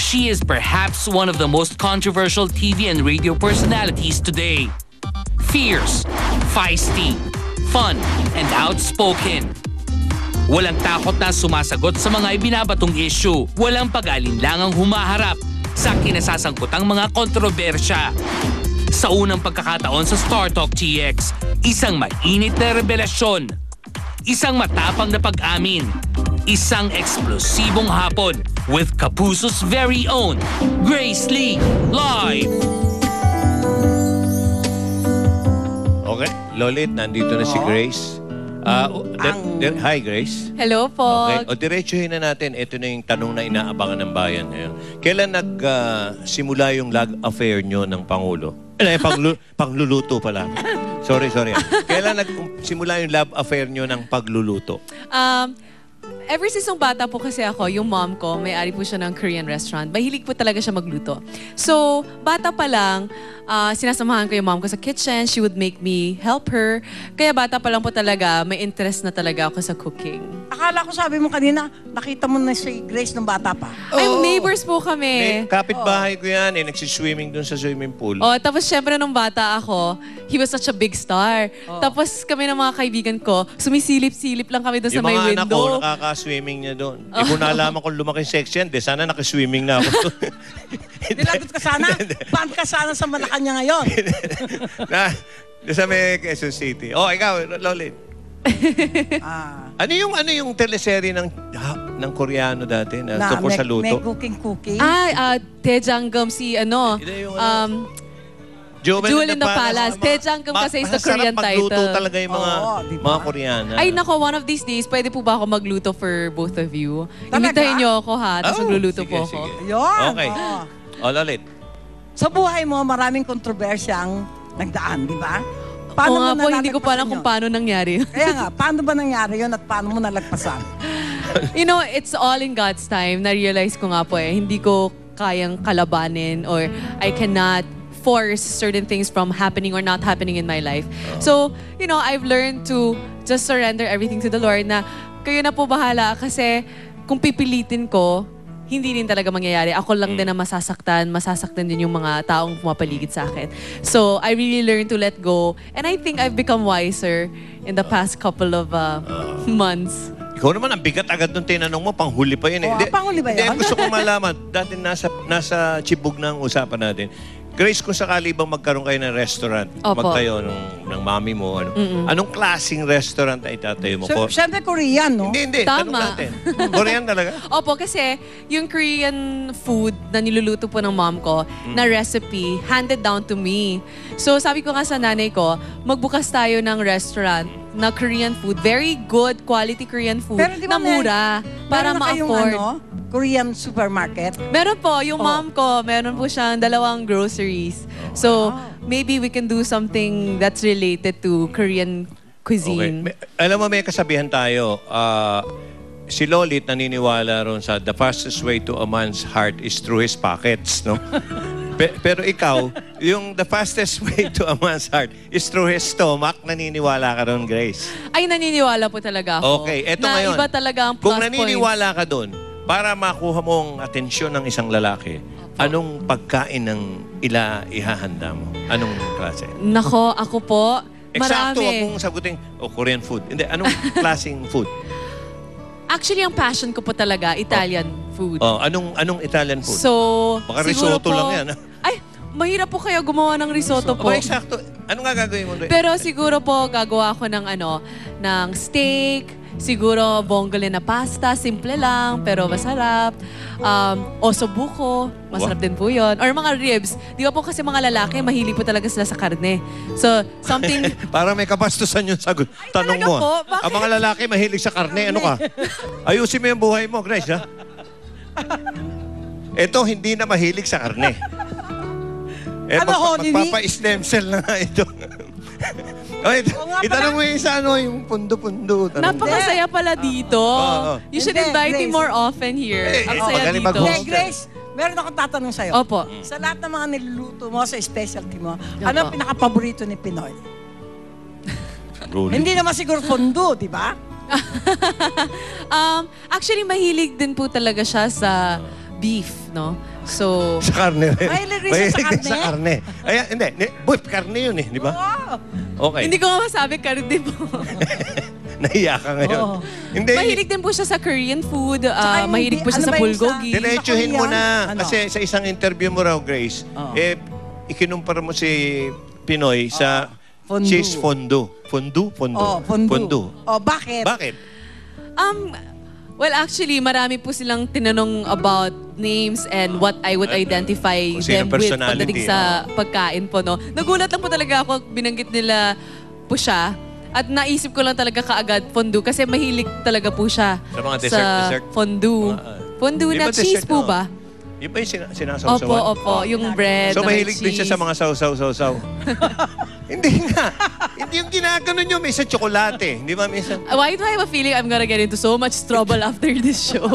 She is perhaps one of the most controversial TV and radio personalities today. Fierce, feisty, fun, and outspoken. Walang takot na sumasagot sa mga ibinabatong issue. Walang pag-alinlangang humaharap sa kinasasangkutang mga kontrobersya. Sa unang pagkakataon sa Star Talk TX, isang mainit na revelasyon. Isang matapang na pag-amin. Isang eksplosibong hapon with Kapuso's very own Grace Lee live. Okay, Lolit, nandito na si Grace. Hi, Grace. Hello po. Okay, o diretsuhin na natin. Ito na yung tanong na inaabangan ng bayan ngayon. Kailan nagsimula yung love affair nyo ng Pangulo? Pangluluto pala. Sorry. Kailan nagsimula yung love affair nyo ng pagluluto? Ever since nung bata po kasi ako, yung mom ko, may-ari po siya ng Korean restaurant. Mahilig po talaga siya magluto. So, bata pa lang, sinasamahan ko yung mom ko sa kitchen. She would make me help her. Kaya bata pa lang po talaga, may interest na talaga ako sa cooking. Akala ko sabi mo kanina, nakita mo na si Grace nung bata pa. Ay, neighbors po kami. Kapit-bahay ko yan. Nagsiswimming dun sa swimming pool. Tapos syempre nung bata ako, he was such a big star. Tapos kami ng mga kaibigan ko, sumisilip-silip lang kami doon sa may Yung mga anak ko, window. nakaka-swimming niya doon. Hindi ko nalaman kung lumaki section. Sana nakiswimming na ako. Nilagot ka sana? Band ka sana sa Malacanang ngayon? Sa may Quezon City. Ikaw, Lolit. Ano yung teleserye ng Koreano dati na tungkol sa luto? May cooking. Daejanggum si Jewel in the Palace. Daejanggum kasi is the Korean title. Magluto talaga yung mga Koreana. Ay nako, one of these days, pwede po ba ako magluto for both of you? Talaga? Imitahin niyo ako ha, tapos magluluto po ako. Yun. Okay. Lolit. Sa buhay mo, maraming kontrobersya ang nagdaan, di ba? Oo nga po, hindi ko pa alam kung paano nangyari. Kaya nga, paano ba nangyari yun at paano mo nalagpasan? You know, it's all in God's time. Na-realize ko nga po hindi ko kayang kalabanin or I cannot force certain things from happening or not happening in my life. So, you know, I've learned to just surrender everything to the Lord na kayo na po bahala kasi kung pipilitin ko, hindi rin talaga mangyayari. Ako lang din na masasaktan din yung mga taong pumapaligid sa akin. So, I really learned to let go. And I think I've become wiser in the past couple of months. Ikaw naman, ang bigat agad nung tinanong mo, panghuli pa yun. Panghuli ba yan? Gusto kong malaman, dati nasa chibog ng usapan natin. Grace, kung sakali bang magkaroon kayo ng restaurant, magtayo ng mami mo, anong klaseng restaurant ay itatayo mo? Siyempre Korean, no? Hindi. Tama. Tanong natin. Korean talaga? Opo, kasi yung Korean food na niluluto po ng mom ko, na recipe, handed down to me. So sabi ko nga sa nanay ko, magbukas tayo ng restaurant na Korean food. Very good quality Korean food na mura para ma-afford. Korean supermarket? Meron po. Yung mom ko, meron po siyang 2 groceries. So, maybe we can do something that's related to Korean cuisine. Okay. Alam mo, may kasabihan tayo. Si Lolit naniniwala ron sa the fastest way to a man's heart is through his pockets, no? Pero ikaw, yung the fastest way to a man's heart is through his stomach, naniniwala ka ron, Grace? Ay, naniniwala po talaga ako. Okay, eto ngayon. Iba talaga ang plus kung naniniwala ka doon, para makuha mo ang atensyon ng isang lalaki, anong pagkain ng ihahanda mo? Anong klase? Nako, ako po, Eksakto, marami. wag mong sagutin, Korean food. Hindi, anong klaseng food? Actually, ang passion ko po talaga, Italian food. Anong Italian food? So, baka siguro risotto po, lang yan. Ay, mahirap po kaya gumawa ng risotto po. Eksakto. Ano nga gagawin mo? Pero siguro po, gagawa ko ng ng steak, siguro bonggole na pasta, simple lang, pero masarap. Osobuco, masarap din po yun. Or mga ribs. Di ba po kasi mga lalaki, mahilig po talaga sila sa karne. So, something... Para may kapastusan yung sagot. Tanong mo. po? Bakit? Ang mga lalaki mahilig sa karne. Ano ka? Ayusin mo yung buhay mo, Grace, ha? Ito, hindi na mahilig sa karne. Magpapa-stem cell na nga ito. Itanong mo yung sa yung pundo-pundo. Napakasaya pala dito. You should invite me more often here. Ang saya dito. Grace, meron akong tatanong sa'yo. Opo. Sa lahat ng mga niluluto mo, sa specialty mo, ano ang pinaka-paborito ni Pinoy? Hindi naman siguro fondo, di ba? Actually, mahilig din po talaga siya sa beef, no? So, Sa karne rin. Mahilig rin siya sa Mahilig karne? sa karne. Ay, hindi. Boy, karne yun eh, di ba? Wow. Okay. hindi ko nga masabi karne po. Nahiya ka ngayon. Oo. Hindi. Mahilig din po siya sa Korean food. Tsaka yung Mahilig po siya ano sa ba yung bulgogi. sa- Diretsuhin mo na. Ano? Kasi sa isang interview mo raw, Grace, Oo. ikinumpara mo si Pinoy sa Fondue. cheese fondue. Fondue? Oh, fondue. Oh, bakit? Bakit? Well, actually, marami po silang tinanong about names and what I would identify Kung sino them with personality, pagdating sa pagkain po, no? Nagulat lang po talaga ako, binanggit nila po siya. At naisip ko lang talaga kaagad fondue kasi mahilig talaga po siya Sa mga dessert. fondue. Fondue Di na ba cheese dessert, po oh? ba? Yung ba yung sinasawsawan? Opo. Yung bread So na may mahilig din siya cheese. sa mga sausaw-sausaw. Hindi nga. Hindi yung ginaganon nyo. May sa tsokolate. Hindi ba minsan? Why do I have a feeling I'm gonna get into so much trouble after this show?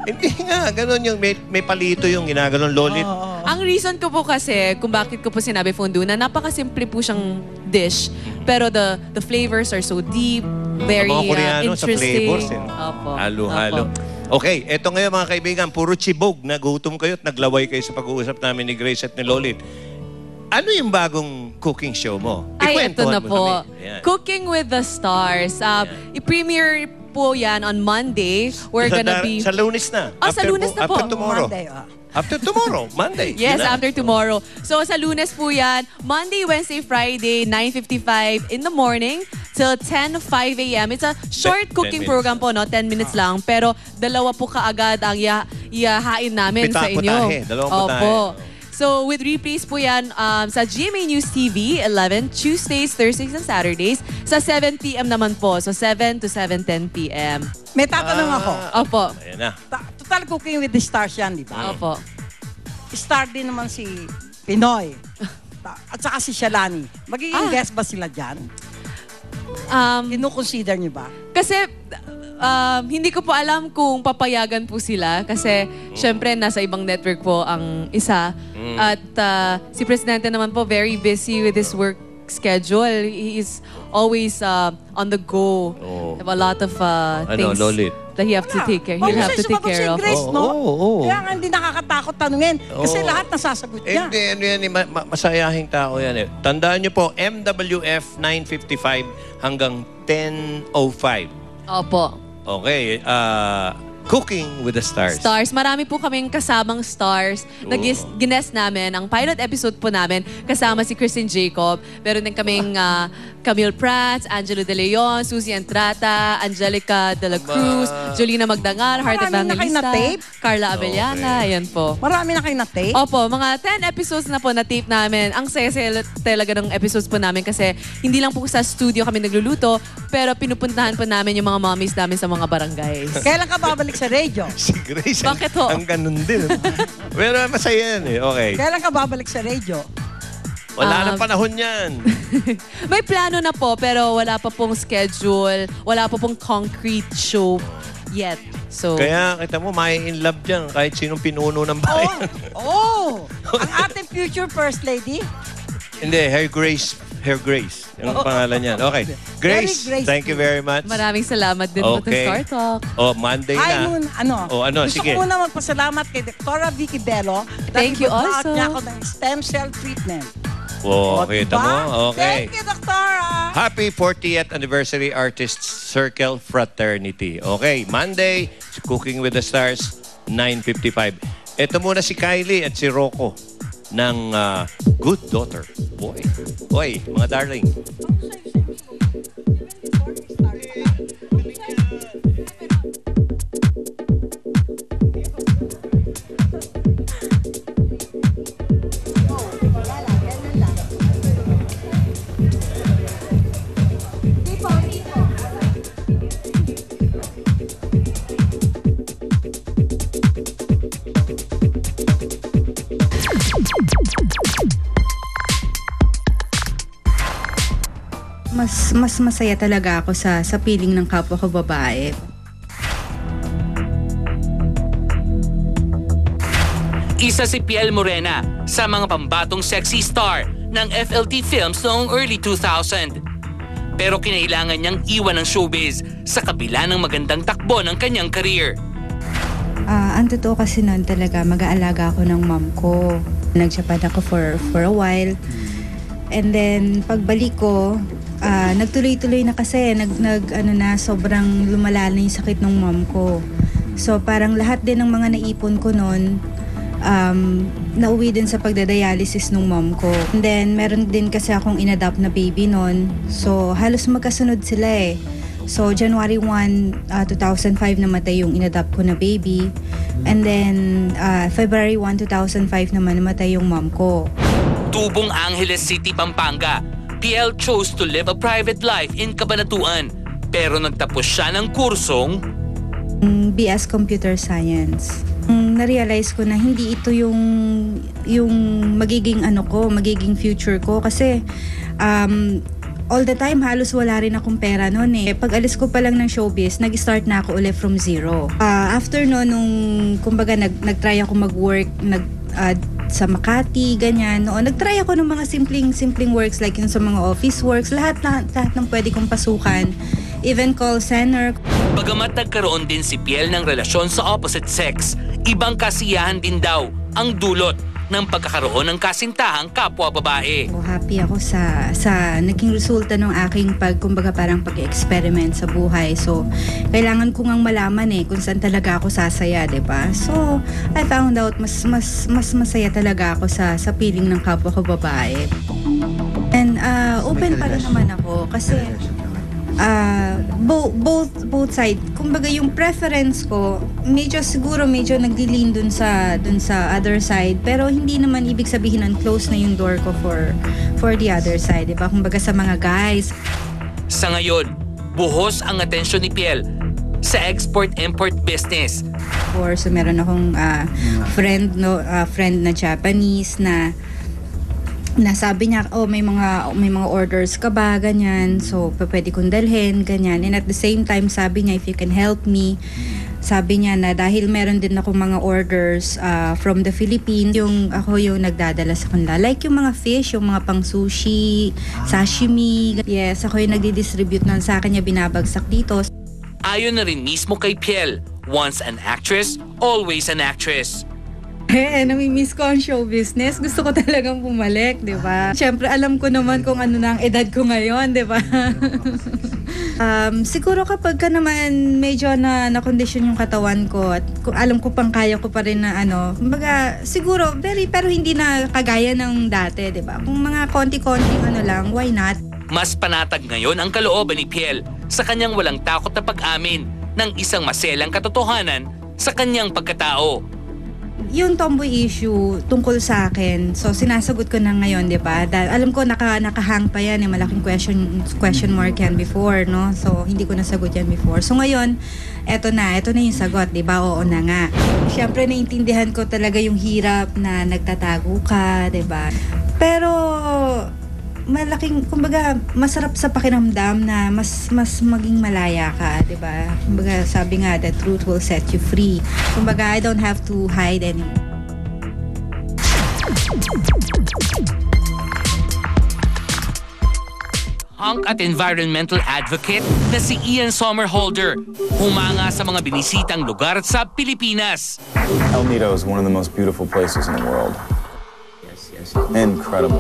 Hindi nga. Ganon yung may palito yung ginaganon lolit. Ang reason ko po kasi kung bakit ko po sinabi fondue na napakasimple po siyang dish pero the flavors are so deep, very Mga Koreano sa interesting. flavors. Opo. Halo-halo. Opo. Okay, eto ngayon mga kaibigan, puro chibog. Nagutom kayo at naglaway kayo sa pag-uusap namin ni Grace at ni Lolit. Ano yung bagong cooking show mo? Ay, ito Ikwentuhan na mo po. kami. Ayan. Cooking with the Stars. I-premiere po yan on Monday. We're gonna be... Sa Lunes na. Oh, sa Lunes na po. After tomorrow. Monday, After tomorrow, Monday. Yes, Yun na. after tomorrow. So, sa Lunes po yan. Monday, Wednesday, Friday, 9:55 in the morning till 10:05 a.m. It's a short 10 cooking minutes. program po, no? 10 minutes lang. Pero dalawa po kaagad ang ihahain namin sa inyo. Putahe, dalawang putahe. Opo. So, with replays po yan sa GMA News TV, 11, Tuesdays, Thursdays, and Saturdays. Sa 7 p.m. naman po. So, 7 to 7:10 p.m. May tatanong ako. Opo. Ayan na. Total Cooking with the Stars yan, di ba? Opo. Star din naman si Pinoy. At saka si Shalani. Magiging guest ba sila dyan? Kino-consider niyo ba? Kasi hindi ko po alam kung papayagan po sila kasi syempre nasa ibang network po ang isa. At si Presidente naman po very busy with his work schedule. He is always on the go. Oh. Have a lot of things Lolit? that he have to take care. He'll have to take care of. Si Grace, no? Oo. Kaya nga hindi nakakatakot tanungin. Kasi Oo. lahat nasasagot niya. Hindi, ano yan, masayahing tao yan eh. Tandaan nyo po, MWF 9:55 hanggang 10:05. Opo. Okay, Cooking with the Stars. Stars. Marami po kaming kasamang stars. Gines namin, ang pilot episode po namin, kasama si Kristen Jacob. Meron din kaming Camille Prats, Angelo De Leon, Susie Entrata, Angelica De La Cruz, Jolina Magdangar, Heart Marami na kayo Evangelista, na-tape? Carla Abellana. Ayan po. Marami na kayo na-tape? Opo, mga 10 episodes na po na tape namin. Ang saya-saya talaga ng episodes po namin kasi hindi lang po sa studio kami nagluluto, pero pinupuntahan po namin yung mga mommies namin sa mga barangays. Kailan ka babalik sa radio? Si Grace, Bakit ho? ang ganun din. Pero masaya yan eh. Okay. Kailan ka babalik sa radio? Wala nang panahon yan. May plano na po, pero wala pa pong schedule, wala pa pong concrete show yet. So, Kaya kita mo, may in love dyan kahit sinong pinuno ng bayan. Ang ating future First Lady? Hindi, Her Grace. Her Grace. Yung pangalan niyan. Okay. Grace, Very Grace. thank you very much. maraming salamat din po to Okay. Star Talk. Oh, Monday Hi, na. Moon. Sige. Gusto ko muna magpasalamat kay Dr. Vicky Bello. Thank you dahil also. niya ako ng stem cell treatment. Oh, O, kita diba? mo? Okay. Thank you, Doktora. Happy 40th Anniversary Artists Circle Fraternity. Okay, Monday, Cooking with the Stars, 9:55. Ito muna si Kylie at si Rocco ng Good Daughter. Boy, mga darling. Mas masaya talaga ako sa piling ng kapwa ko babae. Isa si Piel Morena sa mga pambatong sexy star ng FLT Films noong early 2000. Pero kinailangan niyang iwan ng showbiz sa kabila ng magandang takbo ng kanyang career. Ang totoo kasi noon talaga, mag-aalaga ako ng mom ko. Nag-Japan ako for a while. And then, pagbalik ko, nagtuloy-tuloy na kasi, sobrang lumala na yung sakit ng mom ko. So, parang lahat din ng mga naipon ko noon, nauwi din sa pagdadialysis ng mom ko. And then, meron din kasi akong inadopt na baby noon. So, halos magkasunod sila eh. So, January 1, 2005 namatay yung inadopt ko na baby. And then, February 1, 2005 naman namatay yung mom ko. Tubong Angeles City, Pampanga. PL chose to live a private life in Cabanatuan. Pero nagtapos siya ng kursong BS Computer Science. Na-realize ko na hindi ito yung magiging magiging future ko kasi all the time halos wala rin akong pera noon eh. Pag alis ko pa lang ng showbiz, nag-start na ako ulit from zero. After nung kumbaga nag-try ako mag-work sa Makati, ganyan. Noon, nag-try ako ng mga simpleng works like yung sa mga office works, lahat ng pwede kong pasukan. Even call center. Bagamat nagkaroon din si Piel ng relasyon sa opposite sex, ibang kasiyahan din daw ang dulot ng pagkakaroon ng kasintahang kapwa babae. Happy ako sa naging resulta ng aking pag-experiment sa buhay. So, kailangan ko ngang malaman kung saan talaga ako sasaya, 'di ba? So, I found out mas masaya talaga ako sa piling ng kapwa ko babae. And open pa rin naman ako kasi both side. Kumbaga yung preference ko, medyo nagdi-lean dun sa other side, pero hindi naman ibig sabihin close na yung door ko for the other side, diba? Kumbaga sa mga guys. Sa ngayon, buhos ang atensyon ni Piel sa export-import business. So meron akong friend na Japanese na sabi niya, may mga orders ka ba, ganyan. So, pwede kong dalhin, ganyan. And at the same time, sabi niya, if you can help me, sabi niya na dahil meron din ako mga orders from the Philippines, ako yung nagdadala sa kanila. Like yung mga fish, yung mga pang sushi, sashimi. Yes, ako yung nagdi-distribute nun. Sa akin niya binabagsak dito. Ayon na rin mismo kay Piel, once an actress, always an actress. Namimiss ko ang show business. Gusto ko talagang bumalik, di ba? Siyempre, alam ko naman kung ano na ang edad ko ngayon, di ba? Siguro kapag ka naman medyo na-condition yung katawan ko at alam ko pang kaya ko pa rin na kumbaga, siguro, pero hindi na kagaya ng dati, di ba? Kung mga konti-konting lang, why not? Mas panatag ngayon ang kalooban ni Piel sa kanyang walang takot na pag-amin ng isang maselang katotohanan sa kanyang pagkatao. Yung tomboy issue tungkol sa akin, so sinasagot ko na ngayon, di ba? Alam ko nakahang pa yan, malaking question mark yan before, no? So, hindi ko nasagot yan before. So, ngayon, eto na yung sagot, di ba? Oo na nga. Siyempre, naintindihan ko talaga yung hirap na nagtatago ka, di ba? Pero, kumbaga, masarap sa pakiramdam na mas maging malaya ka, di ba? Kumbaga, sabi nga, the truth will set you free. Kumbaga, I don't have to hide anymore. Hunk at environmental advocate na si Ian Somerhalder, humanga sa mga binisitang lugar sa Pilipinas. El Nido is one of the most beautiful places in the world. Incredible.